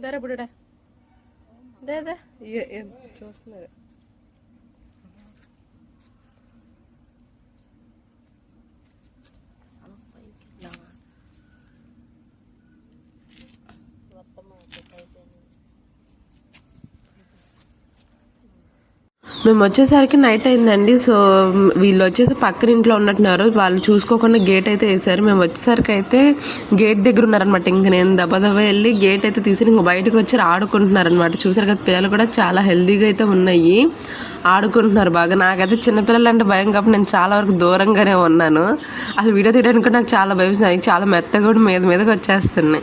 దరే బుడడా దే చూస్తున్నారు. మేము వచ్చేసరికి నైట్ అయిందండి. సో వీళ్ళు వచ్చేసి పక్కన ఇంట్లో ఉన్నట్టున్నారు. వాళ్ళు చూసుకోకుండా గేట్ అయితే వేసారు. మేము వచ్చేసరికి అయితే గేట్ దగ్గర ఉన్నారనమాట. ఇంక నేను దెబ్బ వెళ్ళి గేట్ అయితే తీసి ఇంక బయటకు వచ్చి ఆడుకుంటున్నారనమాట. చూసారు కదా, పిల్లలు కూడా చాలా హెల్తీగా అయితే ఉన్నాయి, ఆడుకుంటున్నారు బాగా. నాకైతే చిన్నపిల్లలు అంటే భయం కాబట్టి నేను చాలా వరకు దూరంగానే ఉన్నాను. అసలు వీడియో తీయడానికి కూడా నాకు చాలా భయం. చాలా మెత్తగా కూడా మీదకి వచ్చేస్తున్నాయి.